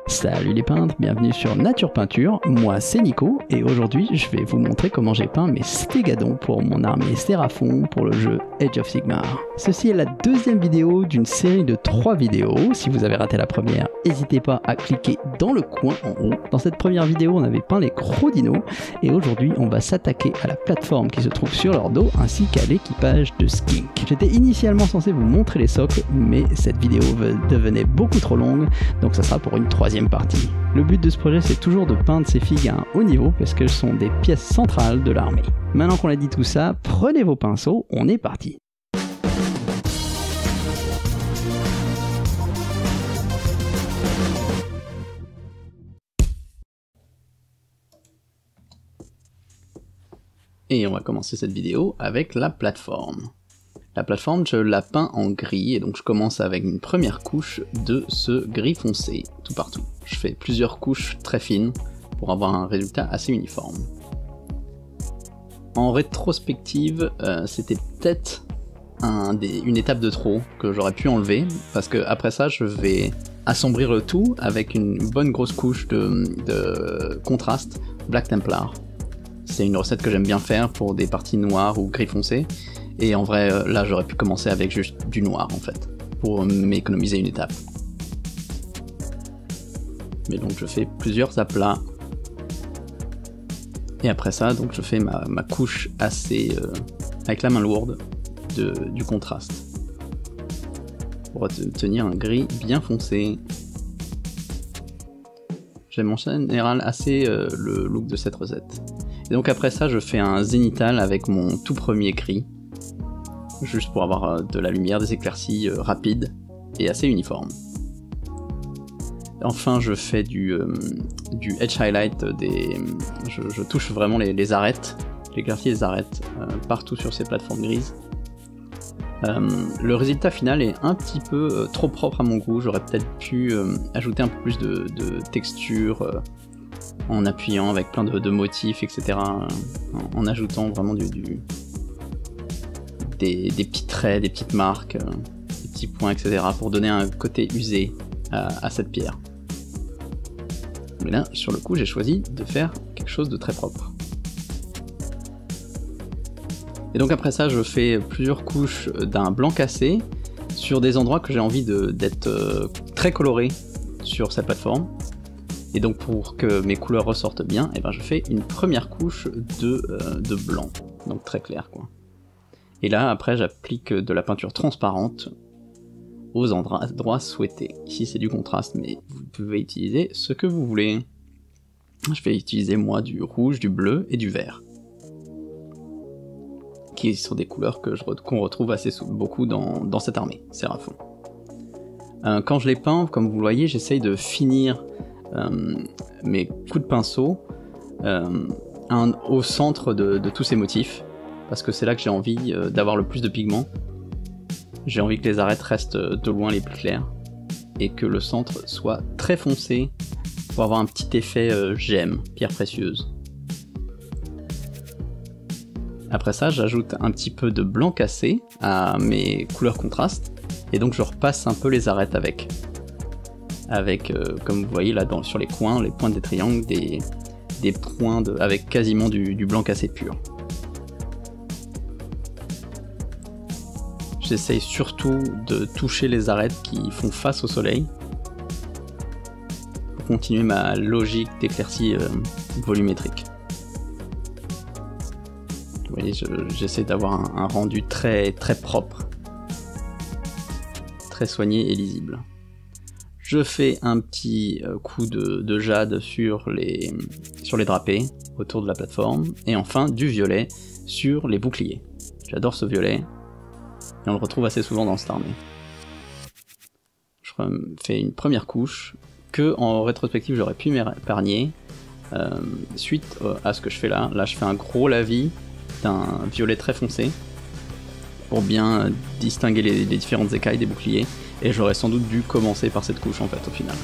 Salut les peintres, bienvenue sur Nature Peinture, moi c'est Nico et aujourd'hui je vais vous montrer comment j'ai peint mes stégadons pour mon armée Seraphon pour le jeu Age of Sigmar. Ceci est la deuxième vidéo d'une série de 3 vidéos. Si vous avez raté la première, n'hésitez pas à cliquer dans le coin en haut. Dans cette première vidéo on avait peint les gros dinos et aujourd'hui on va s'attaquer à la plateforme qui se trouve sur leur dos ainsi qu'à l'équipage de Skink. J'étais initialement censé vous montrer les socles mais cette vidéo devenait beaucoup trop longue donc ça sera pour une troisième partie. Le but de ce projet c'est toujours de peindre ces figues à un haut niveau parce qu'elles sont des pièces centrales de l'armée. Maintenant qu'on a dit tout ça, prenez vos pinceaux, on est parti. Et on va commencer cette vidéo avec la plateforme. La plateforme, je la peins en gris, et donc je commence avec une première couche de ce gris foncé, tout partout. Je fais plusieurs couches très fines pour avoir un résultat assez uniforme. En rétrospective, c'était peut-être une étape de trop que j'aurais pu enlever, parce que après ça, je vais assombrir le tout avec une bonne grosse couche de contraste Black Templar. C'est une recette que j'aime bien faire pour des parties noires ou gris foncé. Et en vrai, là j'aurais pu commencer avec juste du noir en fait, pour m'économiser une étape. Mais donc je fais plusieurs aplats. Et après ça, donc je fais ma couche assez, avec la main lourde, du contraste. Pour obtenir un gris bien foncé. J'aime en général assez le look de cette recette. Et donc après ça, je fais un zénithal avec mon tout premier gris. Juste pour avoir de la lumière, des éclaircies rapides et assez uniformes. Enfin, je fais du edge highlight, je touche vraiment les arêtes, l'éclaircie des arêtes, partout sur ces plateformes grises. Le résultat final est un petit peu trop propre à mon goût, j'aurais peut-être pu ajouter un peu plus de texture en appuyant avec plein de motifs, etc. En ajoutant vraiment des petits traits, des petites marques, des petits points, etc. pour donner un côté usé à cette pierre. Mais là, sur le coup, j'ai choisi de faire quelque chose de très propre. Et donc après ça, je fais plusieurs couches d'un blanc cassé sur des endroits que j'ai envie d'être très colorés sur cette plateforme. Et donc pour que mes couleurs ressortent bien, et ben je fais une première couche de blanc, donc très clair quoi. Et là, après, j'applique de la peinture transparente aux endroits souhaités. Ici, c'est du contraste, mais vous pouvez utiliser ce que vous voulez. Je vais utiliser, moi, du rouge, du bleu et du vert. Qui sont des couleurs qu'on retrouve beaucoup dans cette armée, Seraphon. Quand je les peins, comme vous le voyez, j'essaye de finir mes coups de pinceau au centre de tous ces motifs. Parce que c'est là que j'ai envie d'avoir le plus de pigments. J'ai envie que les arêtes restent de loin les plus claires. Et que le centre soit très foncé pour avoir un petit effet gemme, pierre précieuse. Après ça, j'ajoute un petit peu de blanc cassé à mes couleurs contrastes. Et donc je repasse un peu les arêtes avec. Comme vous voyez là sur les coins, les pointes des triangles, des points avec quasiment du blanc cassé pur. J'essaye surtout de toucher les arêtes qui font face au soleil pour continuer ma logique d'éclaircie volumétrique. Vous voyez, j'essaie d'avoir un rendu très propre, très soigné et lisible. Je fais un petit coup de jade sur les drapés autour de la plateforme et enfin du violet sur les boucliers. J'adore ce violet. Et on le retrouve assez souvent dans cette armée. Je fais une première couche que en rétrospective j'aurais pu m'épargner suite à ce que je fais là. Là je fais un gros lavis d'un violet très foncé pour bien distinguer les différentes écailles des boucliers et j'aurais sans doute dû commencer par cette couche en fait au final.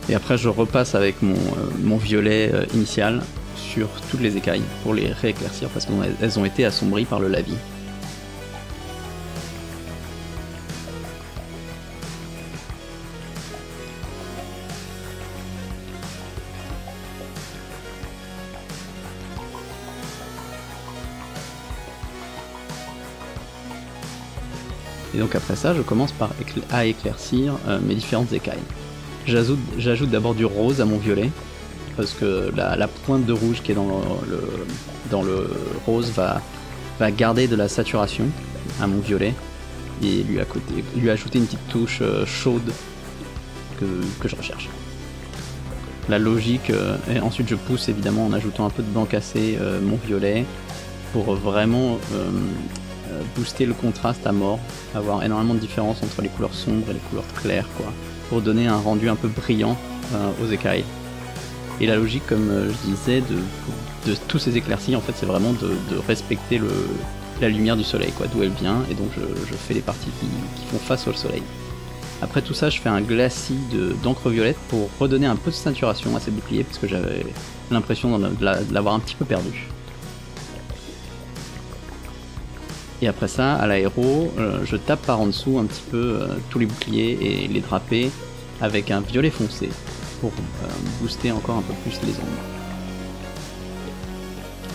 Et après je repasse avec mon violet initial sur toutes les écailles pour les rééclaircir parce qu'elles ont été assombries par le lavis. Et donc après ça, je commence à éclaircir mes différentes écailles. J'ajoute d'abord du rose à mon violet, parce que la pointe de rouge qui est dans le rose va garder de la saturation à mon violet, et lui ajouter une petite touche chaude que je recherche. La logique, et ensuite je pousse évidemment en ajoutant un peu de blanc cassé mon violet, pour vraiment booster le contraste à mort, avoir énormément de différence entre les couleurs sombres et les couleurs claires, quoi, pour donner un rendu un peu brillant aux écailles. Et la logique, comme je disais, de tous ces éclaircies, en fait, c'est vraiment de respecter la lumière du soleil, quoi, d'où elle vient, et donc je fais les parties qui font face au soleil. Après tout ça, je fais un glacis d'encre violette pour redonner un peu de saturation à ces boucliers, parce que j'avais l'impression de l'avoir un petit peu perdu. Et après ça, à l'aéro, je tape par en dessous un petit peu tous les boucliers et les drapés avec un violet foncé pour booster encore un peu plus les ombres.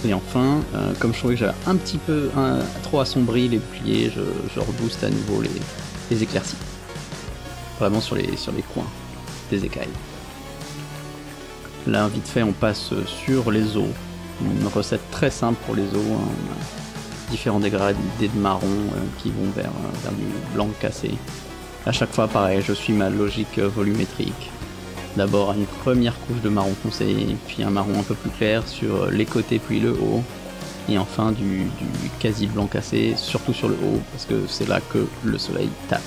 Et enfin, comme je trouvais que j'avais un petit peu trop assombri les boucliers, je rebooste à nouveau les éclaircies. Vraiment sur les coins des écailles. Là, vite fait, on passe sur les os. Une recette très simple pour les os. Hein. Différents dégradés de marron qui vont vers du blanc cassé. À chaque fois, pareil, je suis ma logique volumétrique. D'abord une première couche de marron foncé, puis un marron un peu plus clair sur les côtés puis le haut, et enfin du quasi blanc cassé, surtout sur le haut, parce que c'est là que le soleil tape.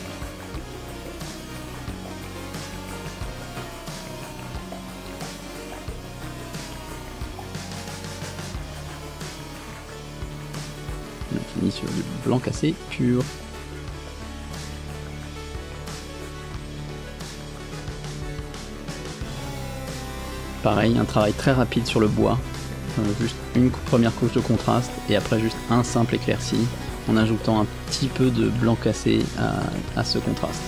On finit sur du blanc cassé pur. Pareil, un travail très rapide sur le bois, juste une première couche de contraste et après juste un simple éclairci en ajoutant un petit peu de blanc cassé à ce contraste.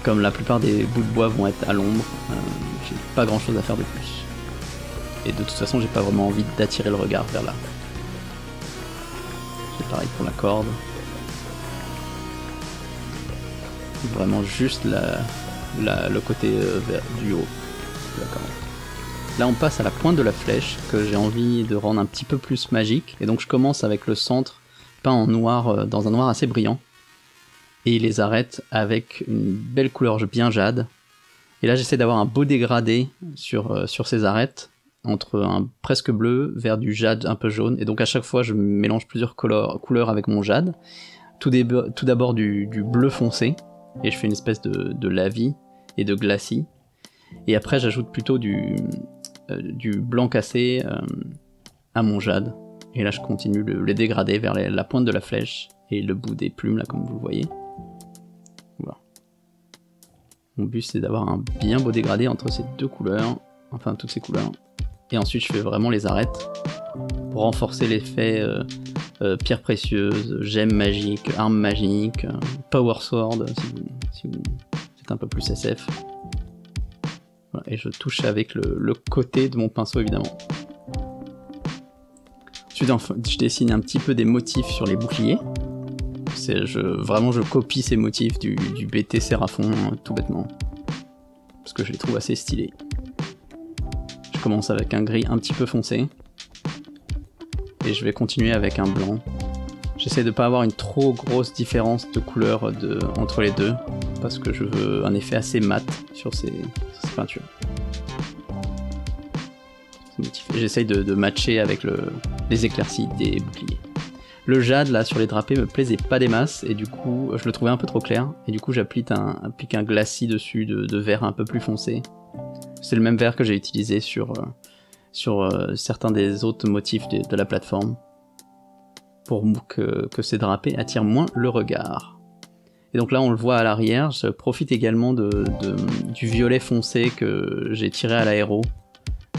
Comme la plupart des bouts de bois vont être à l'ombre, j'ai pas grand chose à faire de plus. Et de toute façon, j'ai pas vraiment envie d'attirer le regard vers là. C'est pareil pour la corde. Vraiment juste le côté du haut. Là on passe à la pointe de la flèche que j'ai envie de rendre un petit peu plus magique, et donc je commence avec le centre peint en noir, dans un noir assez brillant, et les arête avec une belle couleur bien jade. Et là j'essaie d'avoir un beau dégradé sur ces arêtes, entre un presque bleu vers du jade un peu jaune, et donc à chaque fois je mélange plusieurs couleurs avec mon jade. Tout d'abord du bleu foncé, et je fais une espèce de lavis et de glacis. Et après j'ajoute plutôt du blanc cassé à mon jade. Et là je continue les dégradés vers la pointe de la flèche et le bout des plumes là comme vous le voyez. Voilà. Mon but c'est d'avoir un bien beau dégradé entre ces deux couleurs, enfin toutes ces couleurs. Et ensuite je fais vraiment les arêtes pour renforcer l'effet pierre précieuse, gemme magique, arme magique, power sword si vous êtes un peu plus SF. Voilà, et je touche avec le côté de mon pinceau évidemment. Ensuite je dessine un petit peu des motifs sur les boucliers. Vraiment je copie ces motifs du BT Séraphon tout bêtement. Parce que je les trouve assez stylés. Je commence avec un gris un petit peu foncé. Et je vais continuer avec un blanc. J'essaie de pas avoir une trop grosse différence de couleur entre les deux, parce que je veux un effet assez mat sur ces peintures. J'essaie de matcher avec les éclaircies des boucliers. Le jade là sur les drapés me plaisait pas des masses, et du coup je le trouvais un peu trop clair, et du coup j'applique un glacis dessus de vert un peu plus foncé. C'est le même vert que j'ai utilisé sur certains des autres motifs de la plateforme, pour que ces drapés attirent moins le regard. Et donc là on le voit à l'arrière, je profite également du violet foncé que j'ai tiré à l'aéro.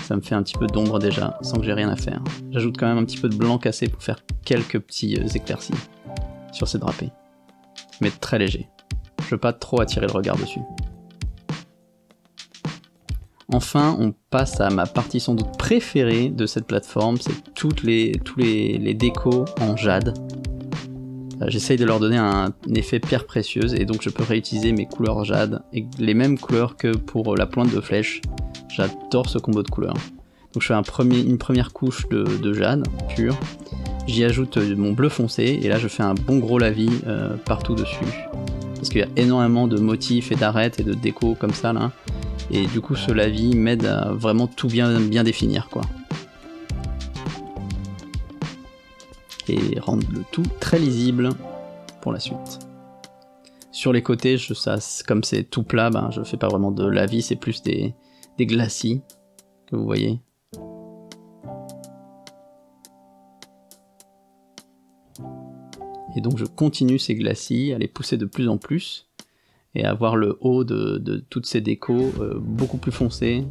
Ça me fait un petit peu d'ombre déjà, sans que j'ai rien à faire. J'ajoute quand même un petit peu de blanc cassé pour faire quelques petits éclaircies sur ces drapés. Mais très léger. Je veux pas trop attirer le regard dessus. Enfin, on passe à ma partie sans doute préférée de cette plateforme, c'est tous les décos en jade. J'essaye de leur donner un effet pierre précieuse et donc je peux réutiliser mes couleurs jade et les mêmes couleurs que pour la pointe de flèche. J'adore ce combo de couleurs. Donc je fais une première couche de jade pur, j'y ajoute mon bleu foncé et là je fais un bon gros lavis partout dessus. Parce qu'il y a énormément de motifs et d'arêtes et de déco comme ça là. Et du coup ce lavis m'aide à vraiment tout bien définir quoi. Et rendre le tout très lisible pour la suite. Sur les côtés, comme c'est tout plat, ben, je fais pas vraiment de lavis, c'est plus des glacis que vous voyez. Et donc je continue ces glacis à les pousser de plus en plus et à avoir le haut de toutes ces décos beaucoup plus foncé,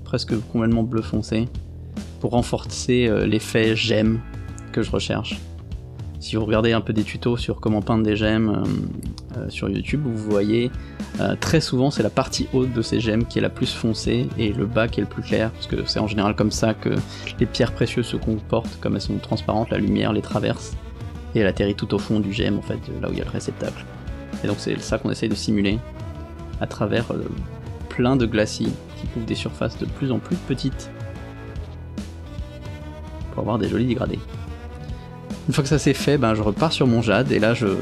presque complètement bleu foncé, pour renforcer l'effet gemme que je recherche. Si vous regardez un peu des tutos sur comment peindre des gemmes sur YouTube, vous voyez très souvent c'est la partie haute de ces gemmes qui est la plus foncée et le bas qui est le plus clair, parce que c'est en général comme ça que les pierres précieuses se comportent, comme elles sont transparentes, la lumière les traverse et elle atterrit tout au fond du gemme en fait, là où il y a le réceptacle. Et donc c'est ça qu'on essaye de simuler à travers plein de glacis qui couvrent des surfaces de plus en plus petites pour avoir des jolis dégradés. Une fois que ça c'est fait, ben, je repars sur mon jade et là je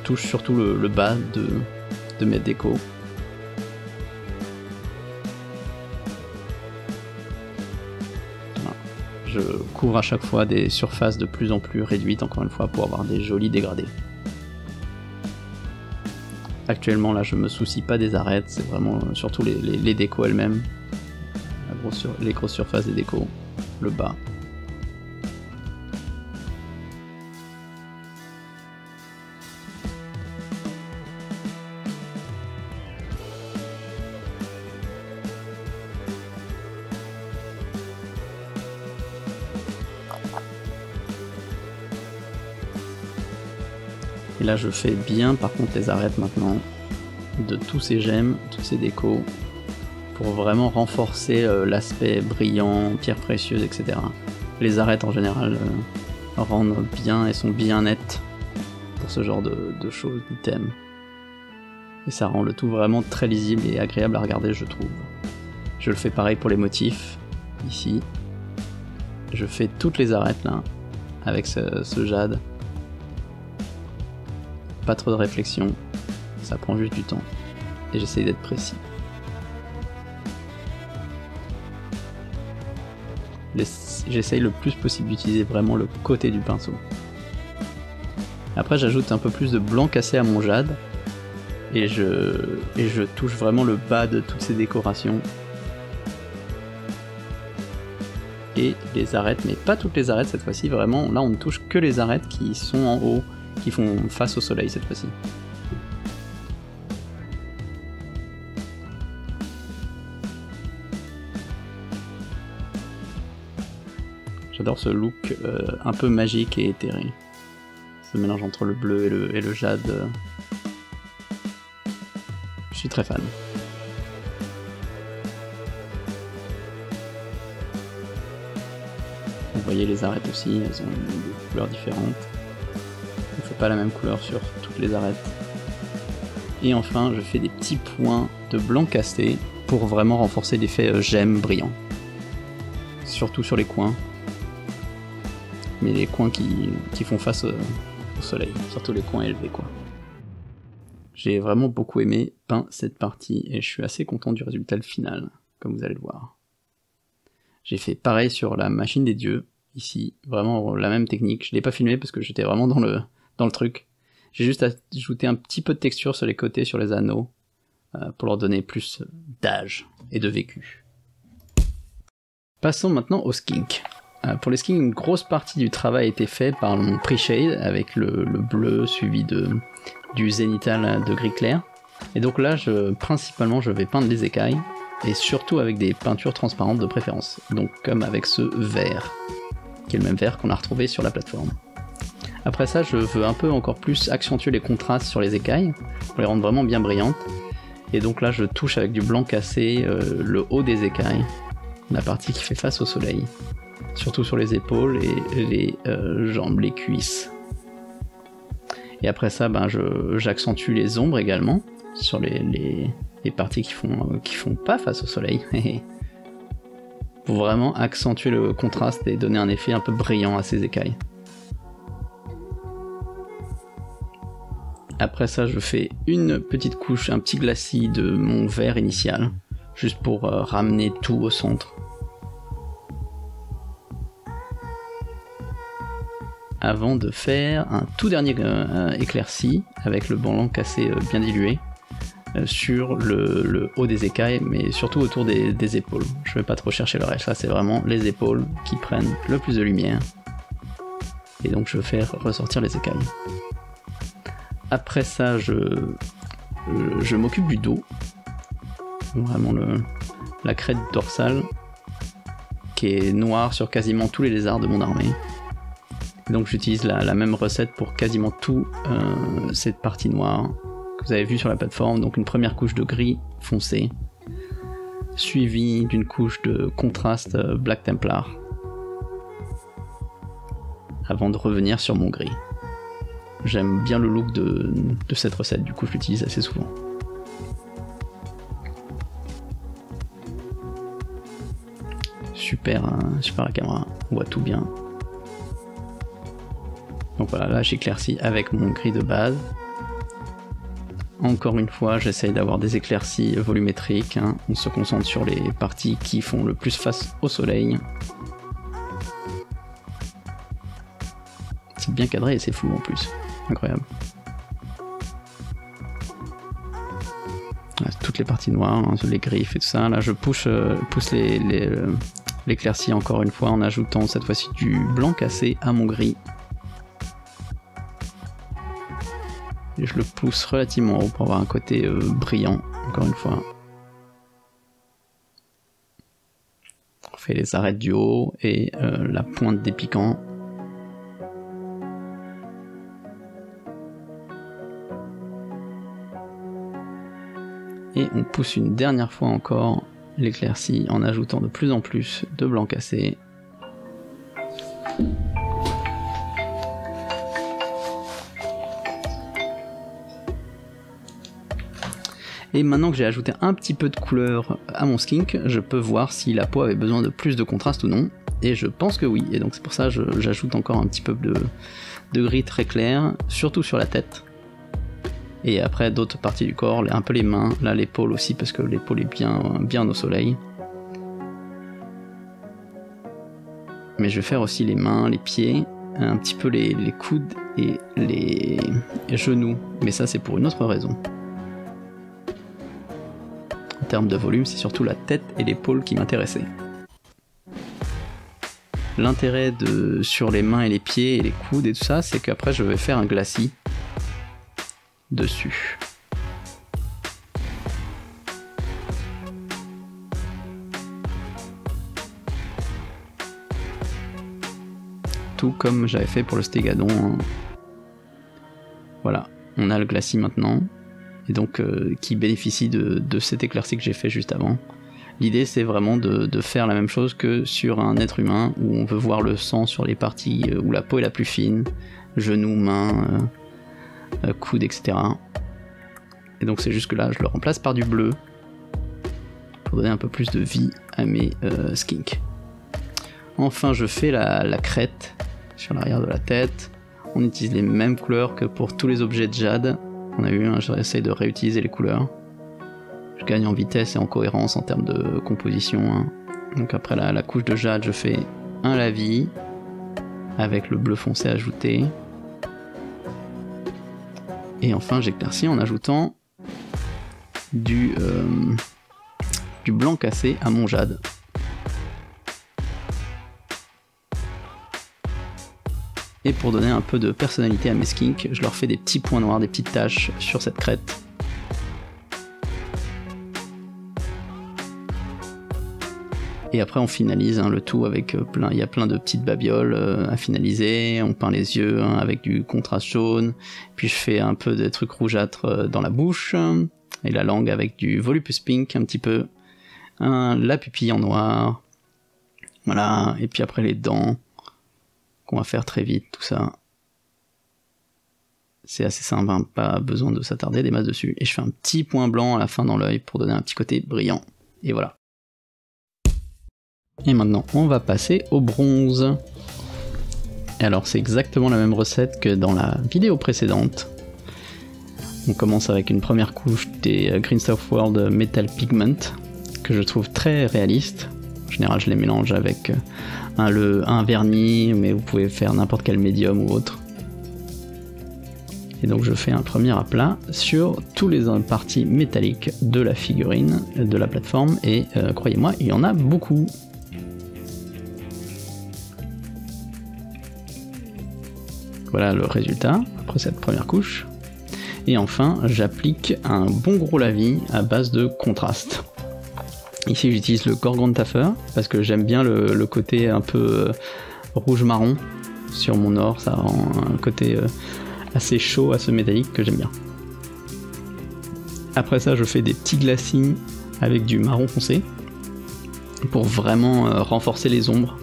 touche surtout le bas de mes décos. Voilà. Je couvre à chaque fois des surfaces de plus en plus réduites, encore une fois, pour avoir des jolis dégradés. Actuellement là je me soucie pas des arêtes, c'est vraiment surtout les décos elles-mêmes, les grosses surfaces des décos, le bas. Et là je fais bien par contre les arêtes maintenant de tous ces gemmes, toutes ces décos, pour vraiment renforcer l'aspect brillant, pierres précieuses, etc. Les arêtes en général rendent bien et sont bien nettes pour ce genre de choses, d'items. Et ça rend le tout vraiment très lisible et agréable à regarder je trouve. Je le fais pareil pour les motifs, ici. Je fais toutes les arêtes là, avec ce jade. Pas trop de réflexion, ça prend juste du temps, et j'essaye d'être précis. J'essaye le plus possible d'utiliser vraiment le côté du pinceau. Après j'ajoute un peu plus de blanc cassé à mon jade, et je touche vraiment le bas de toutes ces décorations. Et les arêtes, mais pas toutes les arêtes cette fois-ci, vraiment, là on ne touche que les arêtes qui sont en haut, qui font face au soleil cette fois-ci. J'adore ce look un peu magique et éthéré. Ce mélange entre le bleu et le jade. Je suis très fan. Vous voyez les arêtes aussi, elles ont des couleurs différentes. On ne fait pas la même couleur sur toutes les arêtes. Et enfin, je fais des petits points de blanc cassé pour vraiment renforcer l'effet gemme brillant. Surtout sur les coins. Mais les coins qui font face au soleil. Surtout les coins élevés, quoi. J'ai vraiment beaucoup aimé peindre cette partie et je suis assez content du résultat final, comme vous allez le voir. J'ai fait pareil sur la machine des dieux, ici, vraiment la même technique. Je l'ai pas filmé parce que j'étais vraiment dans le truc. J'ai juste ajouté un petit peu de texture sur les côtés, sur les anneaux, pour leur donner plus d'âge et de vécu. Passons maintenant au skink. Pour les skinks, une grosse partie du travail a été fait par mon pre-shade, avec le bleu suivi du zénithal de gris clair. Et donc là, principalement, je vais peindre les écailles, et surtout avec des peintures transparentes de préférence. Donc comme avec ce vert, qui est le même vert qu'on a retrouvé sur la plateforme. Après ça, je veux un peu encore plus accentuer les contrastes sur les écailles, pour les rendre vraiment bien brillantes. Et donc là, je touche avec du blanc cassé le haut des écailles, la partie qui fait face au soleil. Surtout sur les épaules et les jambes, les cuisses. Et après ça, ben, j'accentue les ombres également, sur les parties qui font pas face au soleil. Pour vraiment accentuer le contraste et donner un effet un peu brillant à ces écailles. Après ça, je fais une petite couche, un petit glacis de mon vert initial, juste pour ramener tout au centre. Avant de faire un tout dernier éclairci avec le blanc cassé bien dilué sur le haut des écailles, mais surtout autour des épaules. Je vais pas trop chercher le reste, là c'est vraiment les épaules qui prennent le plus de lumière. Et donc je vais faire ressortir les écailles. Après ça, je m'occupe du dos, vraiment la crête dorsale, qui est noire sur quasiment tous les lézards de mon armée. Donc j'utilise la même recette pour quasiment toute cette partie noire que vous avez vue sur la plateforme. Donc une première couche de gris foncé, suivie d'une couche de contraste Black Templar, avant de revenir sur mon gris. J'aime bien le look de cette recette, du coup je l'utilise assez souvent. Super, super la caméra, on voit tout bien. Donc voilà, là j'éclaircis avec mon gris de base. Encore une fois, j'essaye d'avoir des éclaircies volumétriques, hein. On se concentre sur les parties qui font le plus face au soleil. C'est bien cadré et c'est flou en plus. Incroyable. Toutes les parties noires, hein, les griffes et tout ça. Là, je pousse l'éclaircie encore une fois en ajoutant cette fois-ci du blanc cassé à mon gris. Et je le pousse relativement haut pour avoir un côté brillant, encore une fois. On fait les arêtes du haut et la pointe des piquants. Et on pousse une dernière fois encore l'éclaircie en ajoutant de plus en plus de blanc cassé. Et maintenant que j'ai ajouté un petit peu de couleur à mon skink, je peux voir si la peau avait besoin de plus de contraste ou non. Et je pense que oui, et donc c'est pour ça que j'ajoute encore un petit peu de gris très clair, surtout sur la tête. Et après d'autres parties du corps, un peu les mains, là l'épaule aussi parce que l'épaule est bien au soleil. Mais je vais faire aussi les mains, les pieds, un petit peu les coudes et les genoux. Mais ça c'est pour une autre raison. En termes de volume, c'est surtout la tête et l'épaule qui m'intéressaient. L'intérêt sur les mains et les pieds et les coudes et tout ça, c'est qu'après je vais faire un glacis dessus. Tout comme j'avais fait pour le stégadon. Hein. Voilà, on a le glacis maintenant, et donc qui bénéficie de cet éclairci que j'ai fait juste avant. L'idée c'est vraiment de faire la même chose que sur un être humain, où on veut voir le sang sur les parties où la peau est la plus fine, genoux, mains, coudes, etc. Et donc c'est juste que là je le remplace par du bleu pour donner un peu plus de vie à mes skinks. Enfin je fais la crête sur l'arrière de la tête. On utilise les mêmes couleurs que pour tous les objets de jade. On a vu, hein, j'essaie de réutiliser les couleurs. Je gagne en vitesse et en cohérence en termes de composition. Hein. Donc après la couche de jade, je fais un lavis avec le bleu foncé ajouté. Et enfin j'éclaircis en ajoutant du blanc cassé à mon jade. Et pour donner un peu de personnalité à mes skinks, je leur fais des petits points noirs, des petites taches sur cette crête. Et après on finalise hein, le tout avec il y a plein de petites babioles à finaliser, on peint les yeux hein, avec du contraste jaune, puis je fais un peu des trucs rougeâtres dans la bouche, et la langue avec du volupus pink un petit peu, la pupille en noir, voilà, et puis après les dents, qu'on va faire très vite, tout ça. c'est assez simple, hein, pas besoin de s'attarder des masses dessus. Et je fais un petit point blanc à la fin dans l'œil pour donner un petit côté brillant. Et voilà. Et maintenant, on va passer au bronze. Et alors, c'est exactement la même recette que dans la vidéo précédente. On commence avec une première couche des Green Stuff World Metal Pigment, que je trouve très réaliste. En général, je les mélange avec un vernis, mais vous pouvez faire n'importe quel médium ou autre. Et donc je fais un premier aplat sur tous les parties métalliques de la figurine, de la plateforme, et croyez-moi, il y en a beaucoup. Voilà le résultat après cette première couche. Et enfin, j'applique un bon gros lavis à base de contraste. Ici, j'utilise le Gorgon Taffer parce que j'aime bien le côté un peu rouge-marron sur mon or. Ça rend un côté assez chaud, assez métallique que j'aime bien. Après ça, je fais des petits glacis avec du marron foncé pour vraiment renforcer les ombres.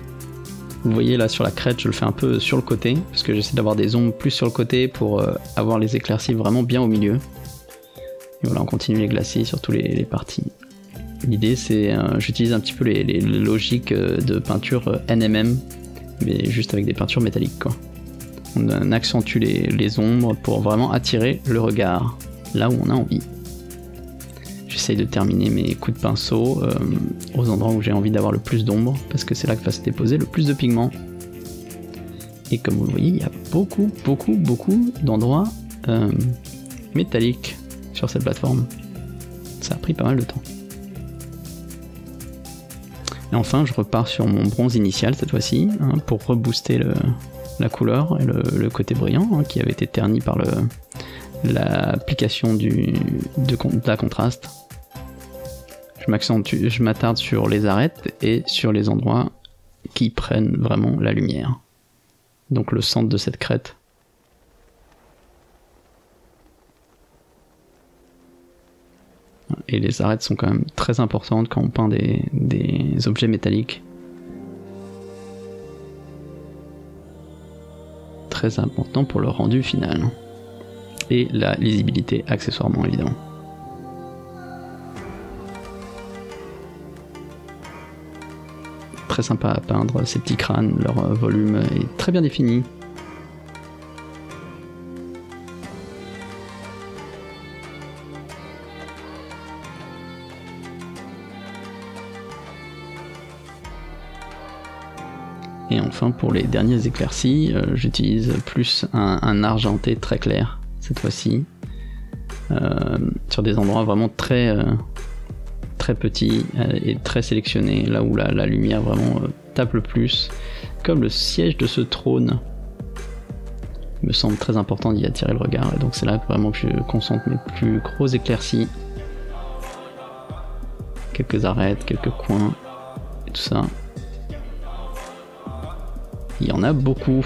Vous voyez là sur la crête, je le fais un peu sur le côté parce que j'essaie d'avoir des ombres plus sur le côté pour avoir les éclaircies vraiment bien au milieu. Et voilà, on continue les glacis sur toutes les parties. L'idée c'est, j'utilise un petit peu les logiques de peinture NMM, mais juste avec des peintures métalliques quoi. On accentue les ombres pour vraiment attirer le regard là où on a envie. J'essaye de terminer mes coups de pinceau aux endroits où j'ai envie d'avoir le plus d'ombre, parce que c'est là que va se déposer le plus de pigments. Et comme vous le voyez, il y a beaucoup d'endroits métalliques sur cette plateforme. Ça a pris pas mal de temps. Et enfin, je repars sur mon bronze initial cette fois-ci, hein, pour rebooster la couleur et le côté brillant, hein, qui avait été terni par l'application de la contraste. Je m'attarde sur les arêtes et sur les endroits qui prennent vraiment la lumière. Donc le centre de cette crête. Et les arêtes sont quand même très importantes quand on peint des objets métalliques. Très important pour le rendu final. Et la lisibilité accessoirement évidemment. Très sympa à peindre, ces petits crânes, leur volume est très bien défini. Et enfin pour les derniers éclaircies, j'utilise plus un argenté très clair cette fois-ci, sur des endroits vraiment très petits et très sélectionnés, là où la lumière vraiment tape le plus, comme le siège de ce trône. Il me semble très important d'y attirer le regard, et donc c'est là vraiment que je concentre mes plus gros éclaircies. Quelques arêtes, quelques coins, et tout ça. Il y en a beaucoup.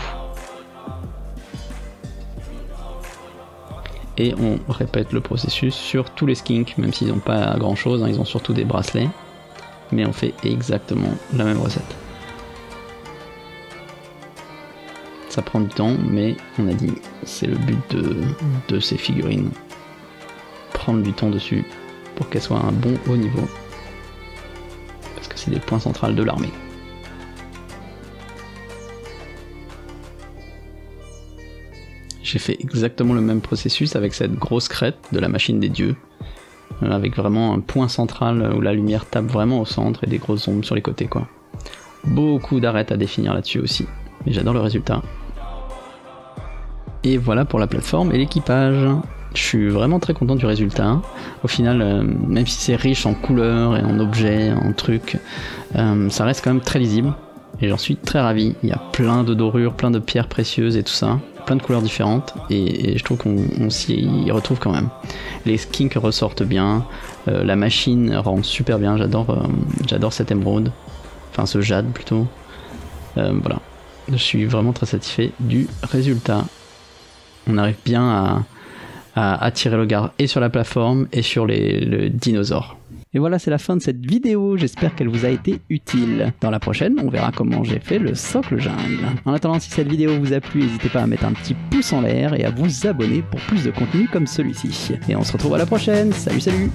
Et on répète le processus sur tous les skinks, même s'ils n'ont pas grand chose, hein, ils ont surtout des bracelets. Mais on fait exactement la même recette. Ça prend du temps, mais on a dit, c'est le but de ces figurines. Prendre du temps dessus pour qu'elles soient à un bon haut niveau. Parce que c'est des points centraux de l'armée. J'ai fait exactement le même processus avec cette grosse crête de la machine des dieux, avec vraiment un point central où la lumière tape vraiment au centre et des grosses ombres sur les côtés quoi. Beaucoup d'arêtes à définir là-dessus aussi, mais j'adore le résultat. Et voilà pour la plateforme et l'équipage. Je suis vraiment très content du résultat. Au final, même si c'est riche en couleurs et en objets, en trucs, ça reste quand même très lisible. Et j'en suis très ravi. Il y a plein de dorures, plein de pierres précieuses et tout ça. Plein de couleurs différentes. Et je trouve qu'on s'y retrouve quand même. Les skinks ressortent bien. La machine rend super bien. J'adore cet émeraude. Enfin ce jade plutôt. Voilà. Je suis vraiment très satisfait du résultat. On arrive bien à attirer le regard et sur la plateforme et sur le dinosaure. Et voilà, c'est la fin de cette vidéo, j'espère qu'elle vous a été utile. Dans la prochaine, on verra comment j'ai fait le socle jungle. En attendant, si cette vidéo vous a plu, n'hésitez pas à mettre un petit pouce en l'air et à vous abonner pour plus de contenu comme celui-ci. Et on se retrouve à la prochaine, salut salut!